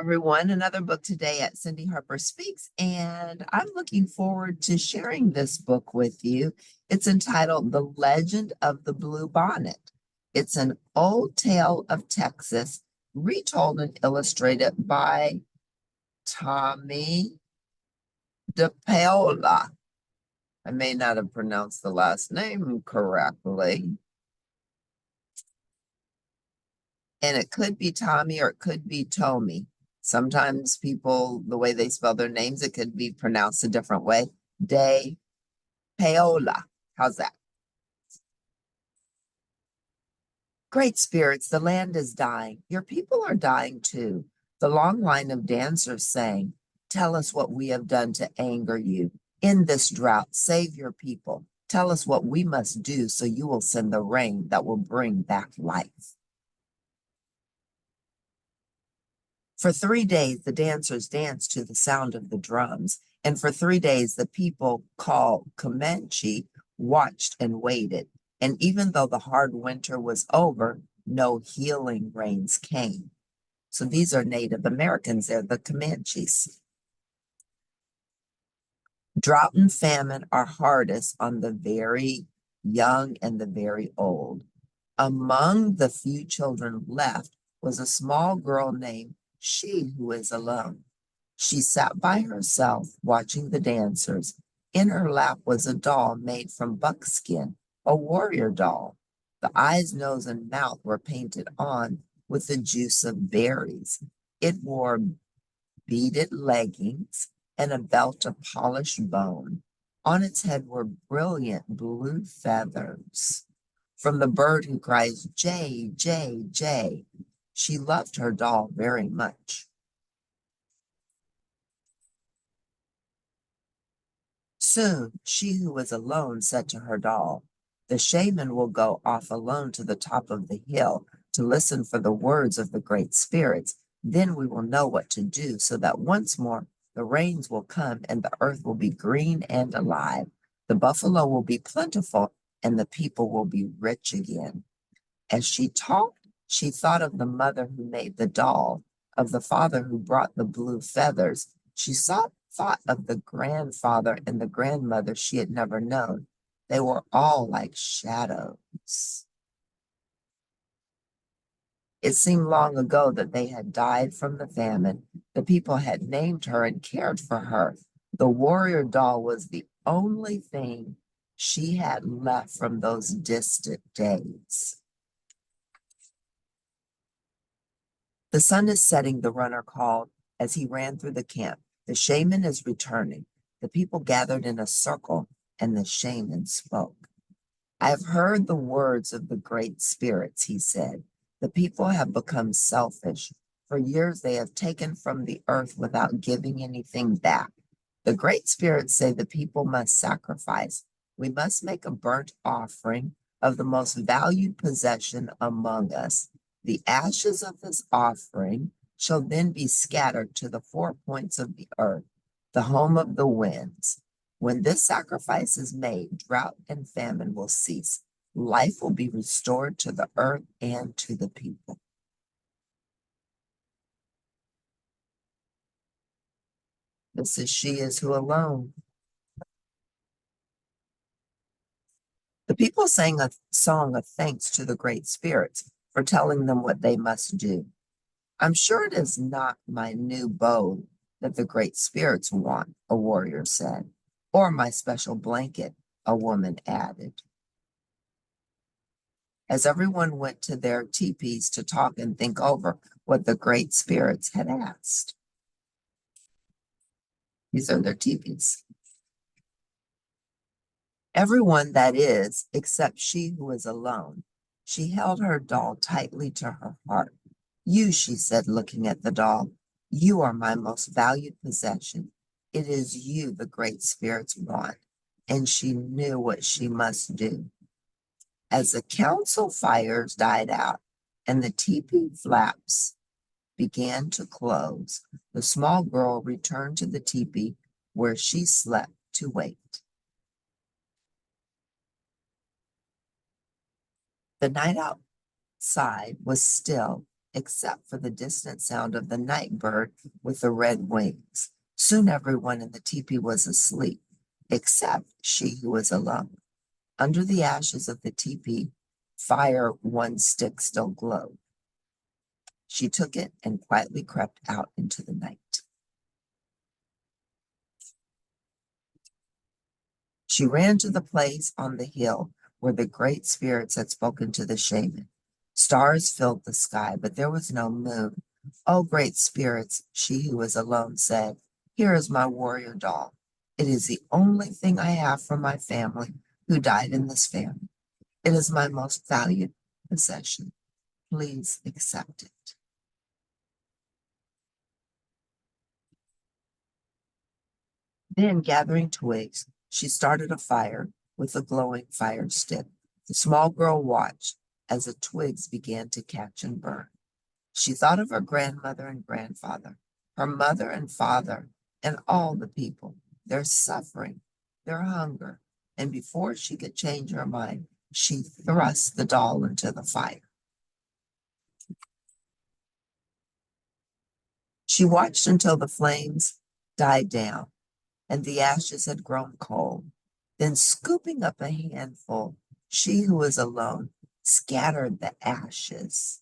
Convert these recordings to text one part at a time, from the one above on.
everyone. Another book today at Cindy Harper Speaks, and I'm looking forward to sharing this book with you. It's entitled The Legend of the Bluebonnet. It's an old tale of Texas, retold and illustrated by Tomie DePaola. I may not have pronounced the last name correctly. And it could be Tommy or it could be Tomie. Sometimes people, the way they spell their names, it could be pronounced a different way. DePaola. How's that? Great spirits, the land is dying. Your people are dying too. The long line of dancers sang, tell us what we have done to anger you. In this drought, save your people. Tell us what we must do so you will send the rain that will bring back life. For 3 days, the dancers danced to the sound of the drums, and for 3 days, the people called Comanche watched and waited. And even though the hard winter was over, no healing rains came. So these are Native Americans, they're the Comanches. Drought and famine are hardest on the very young and the very old. Among the few children left was a small girl named She Who Is Alone. She sat by herself watching the dancers. In her lap was a doll made from buckskin, a warrior doll. The eyes, nose, and mouth were painted on with the juice of berries. It wore beaded leggings and a belt of polished bone. On its head were brilliant blue feathers. From the bird who cries, Jay, Jay, Jay. She loved her doll very much. Soon, she who was alone said to her doll, the shaman will go off alone to the top of the hill to listen for the words of the great spirits. Then we will know what to do so that once more the rains will come and the earth will be green and alive. The buffalo will be plentiful and the people will be rich again. As she talked, she thought of the mother who made the doll, of the father who brought the blue feathers. She thought of the grandfather and the grandmother she had never known. They were all like shadows. It seemed long ago that they had died from the famine. The people had named her and cared for her. The warrior doll was the only thing she had left from those distant days. The sun is setting, the runner called as he ran through the camp. The shaman is returning. The people gathered in a circle, and the shaman spoke. I have heard the words of the great spirits, he said. The people have become selfish. For years they have taken from the earth without giving anything back. The great spirits say the people must sacrifice. We must make a burnt offering of the most valued possession among us. The ashes of this offering shall then be scattered to the 4 points of the earth, the home of the winds. When this sacrifice is made, drought and famine will cease. Life will be restored to the earth and to the people. This is She Is Who Alone. The people sang a song of thanks to the great spirits for telling them what they must do. I'm sure it is not my new bow that the great spirits want, a warrior said, or my special blanket, a woman added. As everyone went to their teepees to talk and think over what the great spirits had asked. These are their teepees. Everyone, that is, except She Who Is Alone. She held her doll tightly to her heart. You, she said, looking at the doll, you are my most valued possession. It is you the great spirits want. And she knew what she must do. As the council fires died out and the teepee flaps began to close, the small girl returned to the teepee where she slept to wait. The night outside was still except for the distant sound of the night bird with the red wings. Soon everyone in the teepee was asleep, except she who was alone. Under the ashes of the teepee, fire one stick still glowed. She took it and quietly crept out into the night. She ran to the place on the hill where the great spirits had spoken to the shaman. Stars filled the sky, but there was no moon. Oh, great spirits, she who was alone said, here is my warrior doll. It is the only thing I have from my family who died in this famine. It is my most valued possession. Please accept it. Then, gathering twigs, she started a fire with a glowing fire stick. The small girl watched as the twigs began to catch and burn. She thought of her grandmother and grandfather, her mother and father, and all the people, their suffering, their hunger, and before she could change her mind, she thrust the doll into the fire. She watched until the flames died down and the ashes had grown cold. Then, scooping up a handful, she who was alone scattered the ashes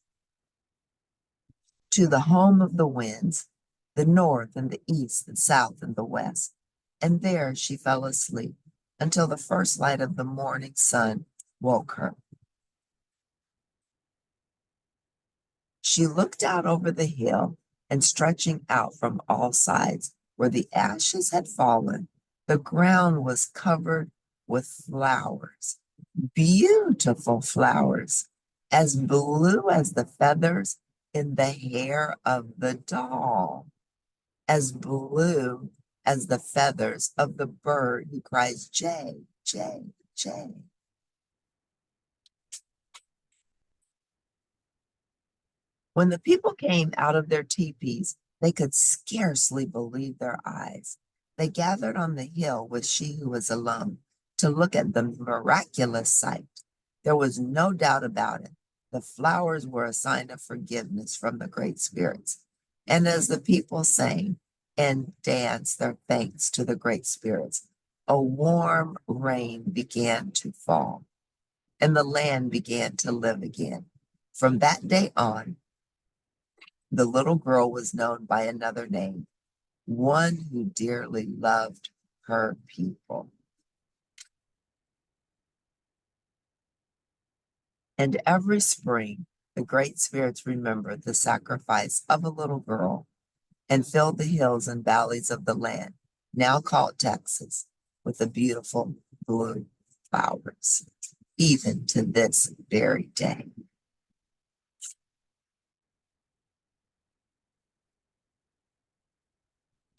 to the home of the winds, the north and the east, the south and the west. And there she fell asleep until the first light of the morning sun woke her. She looked out over the hill, and stretching out from all sides where the ashes had fallen, the ground was covered with flowers, beautiful flowers, as blue as the feathers in the hair of the doll, as blue as the feathers of the bird who cries, Jay, Jay, Jay. When the people came out of their teepees, they could scarcely believe their eyes. They gathered on the hill with she who was alone to look at the miraculous sight. There was no doubt about it. The flowers were a sign of forgiveness from the great spirits. And as the people sang and danced their thanks to the great spirits, a warm rain began to fall, and the land began to live again. From that day on, the little girl was known by another name, one who dearly loved her people. And every spring, the great spirits remembered the sacrifice of a little girl and filled the hills and valleys of the land, now called Texas, with the beautiful blue flowers, even to this very day.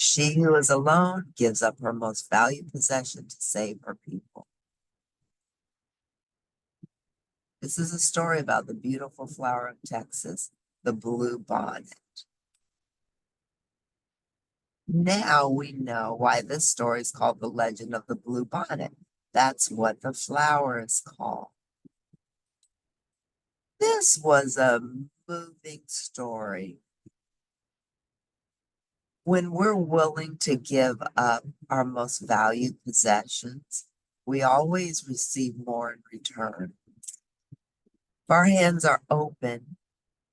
She who is alone gives up her most valued possession to save her people. This is a story about the beautiful flower of Texas, the bluebonnet. Now we know why this story is called the legend of the bluebonnet. That's what the flower is called. This was a moving story. When we're willing to give up our most valued possessions, we always receive more in return. If our hands are open,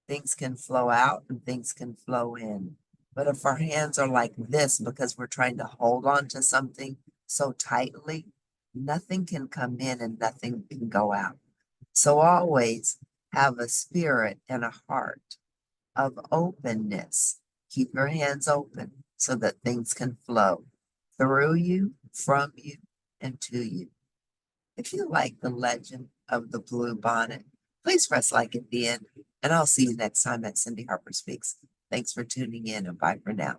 things can flow out and things can flow in. But if our hands are like this because we're trying to hold on to something so tightly, nothing can come in and nothing can go out. So always have a spirit and a heart of openness. Keep your hands open so that things can flow through you, from you, and to you. If you like the legend of the bluebonnet, please press like at the end, and I'll see you next time at Cindy Harper Speaks. Thanks for tuning in, and bye for now.